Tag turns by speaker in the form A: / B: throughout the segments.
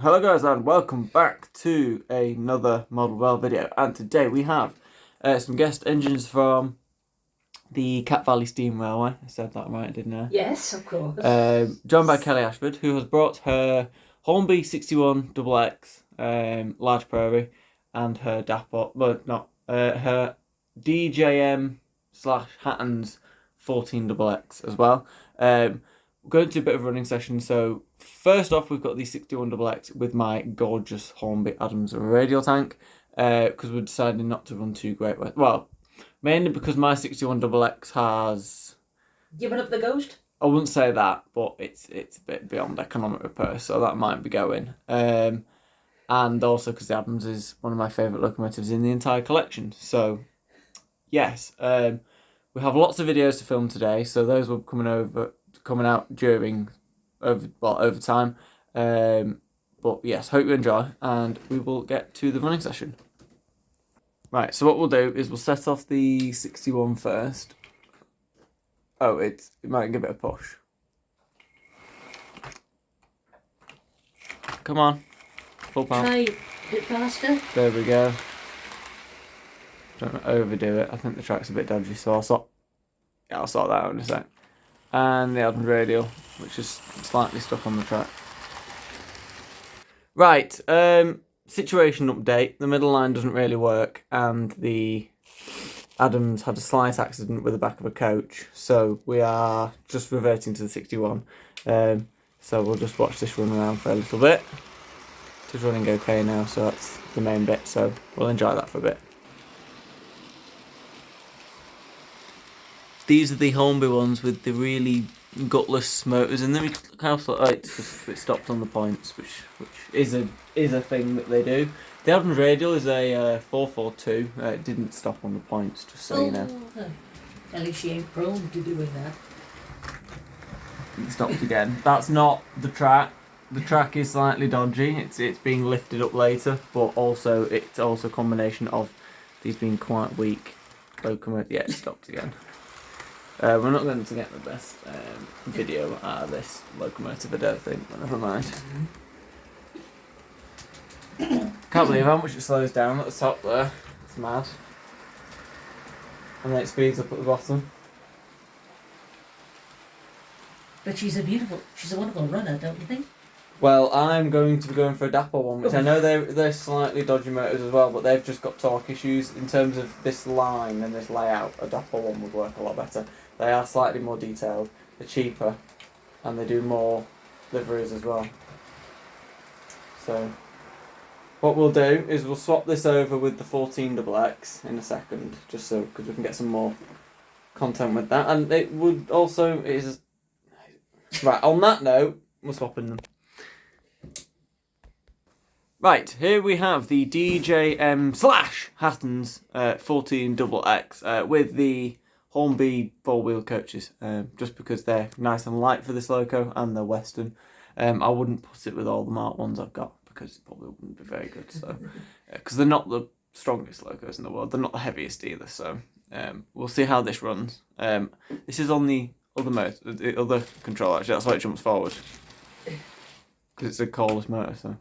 A: Hello guys and welcome back to another Model Well video, and today we have some guest engines from the Cat Valley Steam Railway. I said that right, didn't I?
B: Yes, of course.
A: Joined by Kelly Ashford, who has brought her Hornby 61 XX Large Prairie and her her DJM / Hatton's 14XX as well. We're going to do a bit of a running session. So first off, we've got the 61XX with my gorgeous Hornby Adams radial tank, because we're deciding not to run too great. Well, mainly because my 61XX has
B: Giving up the ghost?
A: I wouldn't say that, but it's a bit beyond economic repair, so that might be going. And also because the Adams is one of my favourite locomotives in the entire collection. So, yes, we have lots of videos to film today, so those will be coming out over time. But yes, hope you enjoy, and we will get to the running session. Right, so what we'll do is we'll set off the 61 first. Oh, it might give it a push. Come on. Full power.
B: Try a bit faster.
A: There we go. Don't overdo it. I think the track's a bit dodgy, so I'll sort that out in a sec. And the Adams radial, which is slightly stuck on the track. Right, situation update. The middle line doesn't really work, and the Adams had a slight accident with the back of a coach, so we are just reverting to the 61. So we'll just watch this run around for a little bit. It's running okay now, so that's the main bit, so we'll enjoy that for a bit. These are the Hornby ones with the really gutless motors in them. You can kind of like it stopped on the points, which is a thing that they do. The Adams radial is a 442. It didn't stop on the points, just so you know.
B: At least she ain't prone to doing that.
A: It stopped again. That's not the track. The track is slightly dodgy. It's being lifted up later, but also it's also a combination of these being quite weak locomotive. Yeah, it stopped again. We're not going to get the best video out of this locomotive, I don't think, but never mind. Can't believe how much it slows down at the top there. It's mad. And then it speeds up at the bottom.
B: But she's a wonderful runner, don't you think?
A: Well, I'm going to be going for a Dapper one, which I know they're slightly dodgy motors as well, but they've just got torque issues. In terms of this line and this layout, a Dapper one would work a lot better. They are slightly more detailed, they're cheaper, and they do more liveries as well. So, what we'll do is we'll swap this over with the 14XX in a second, just so, because we can get some more content with that. And it would also, right, on that note, we're swapping them. Right, here we have the DJM / Hatton's 14XX with the Hornby four-wheel coaches, just because they're nice and light for this loco and they're Western. I wouldn't put it with all the Mark ones I've got because it probably wouldn't be very good. So, because they're not the strongest locos in the world, they're not the heaviest either. So, we'll see how this runs. This is on the other motor, the other controller. Actually, that's why it jumps forward because it's a cordless motor. So,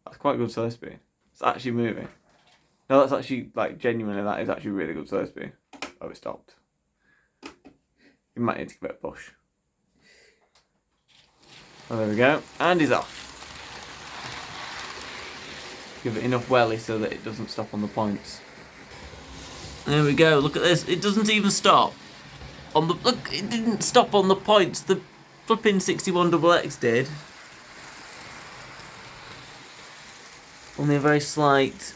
A: that's quite good slow speed. It's actually moving. No, that's actually genuinely that is actually really good slow speed. Oh, it stopped. You might need to give it a push. Oh, there we go. And he's off. Give it enough welly so that it doesn't stop on the points. There we go. Look at this. It doesn't even stop. Look, it didn't stop on the points. The flipping 61XX did. Only a very slight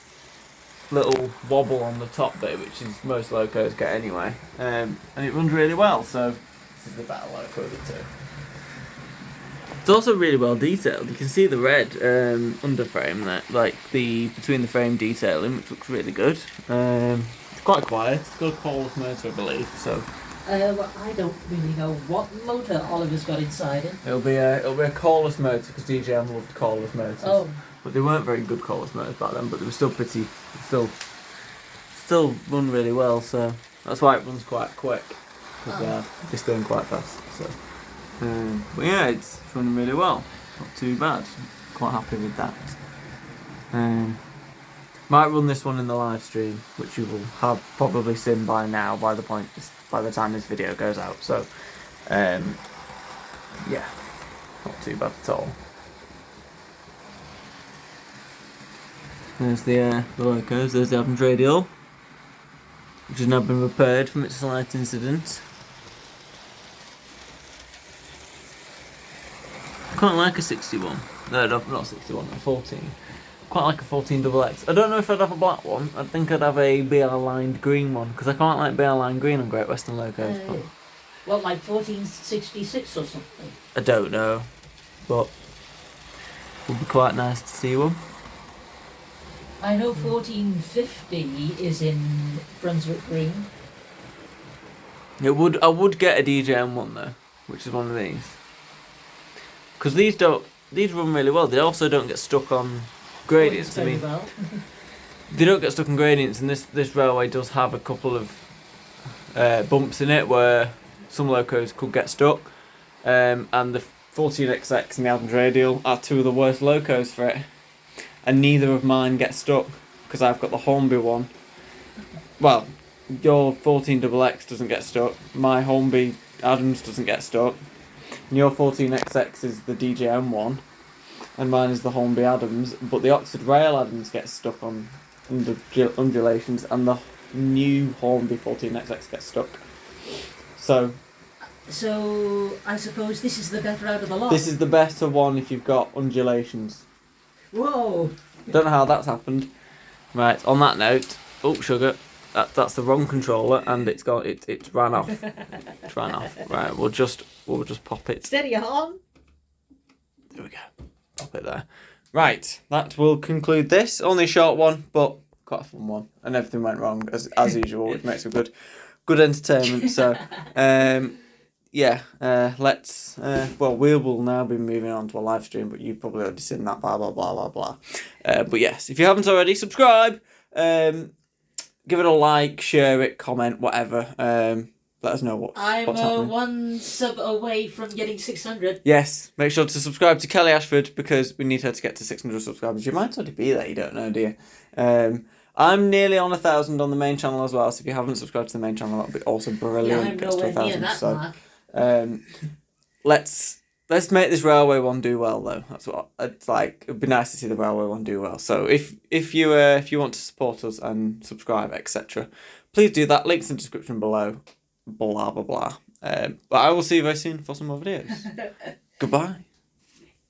A: little wobble on the top bit, which is most locos get anyway, and it runs really well, so this is the better loco of the two. It's also really well detailed. You can see the red underframe there, between the frame detailing, which looks really good. It's quite quiet. It's got a cordless motor, I believe. So
B: well, I don't really know what motor Oliver's got inside it.
A: it'll be a cordless motor because DJM loved cordless motors.
B: Oh.
A: But they weren't very good cordless motors back then, but they were still still run really well, so that's why it runs quite quick, because it's going quite fast. So, but yeah, it's running really well, not too bad. quite happy with that. Might run this one in the live stream, which you will have probably seen by now by the time this video goes out. So, yeah, not too bad at all. There's the locos. There's the Adams radial, which has now been repaired from its slight incident. Quite like a 61. No, not 61. A 14. Quite like a 14XX. I don't know if I'd have a black one. I think I'd have a BR lined green one because I quite like BR lined green on Great Western locos. But
B: What, like 1466 or something?
A: I don't know, but would be quite nice to see one.
B: I know 1450 is in Brunswick Green.
A: I would get a DJM one though, which is one of these. Because these run really well. They also don't get stuck on gradients. I mean, they don't get stuck on gradients, and this railway does have a couple of bumps in it where some locos could get stuck. And the 14XX and the Adams radial are two of the worst locos for it. And neither of mine get stuck because I've got the Hornby one. Well, your 14XX doesn't get stuck. My Hornby Adams doesn't get stuck. And your 14XX is the DJM one, and mine is the Hornby Adams. But the Oxford Rail Adams gets stuck on undulations, and the new Hornby 14XX gets stuck. So
B: I suppose this is the better out of the lot.
A: this is the better one if you've got undulations.
B: Whoa!
A: Don't know how that's happened. Right, on that note, oh sugar, that's the wrong controller, and it's ran off. It's ran off. Right, we'll just pop it.
B: Steady on.
A: There we go. Pop it there. Right, that will conclude this. Only a short one, but quite a fun one, and everything went wrong as usual, which makes it good entertainment. So, yeah, let's. Well, we will now be moving on to a live stream, but you've probably already seen that. Blah blah blah blah blah. But yes, if you haven't already, subscribe. Give it a like, share it, comment, whatever. Let us know what's happening.
B: One sub away from getting 600.
A: Yes, make sure to subscribe to Kelly Ashford because we need her to get to 600 subscribers. You might already be there, you don't know, do you? I'm nearly on 1,000 on the main channel as well, so if you haven't subscribed to the main channel, that would be also brilliant.
B: Yeah, I'm nowhere near that mark.
A: Let's make this railway one do well though. That's what it's like. It'd be nice to see the railway one do well. So if you want to support us and subscribe, etc., please do that. Links in the description below. Blah blah blah. But I will see you very soon for some more videos. Goodbye.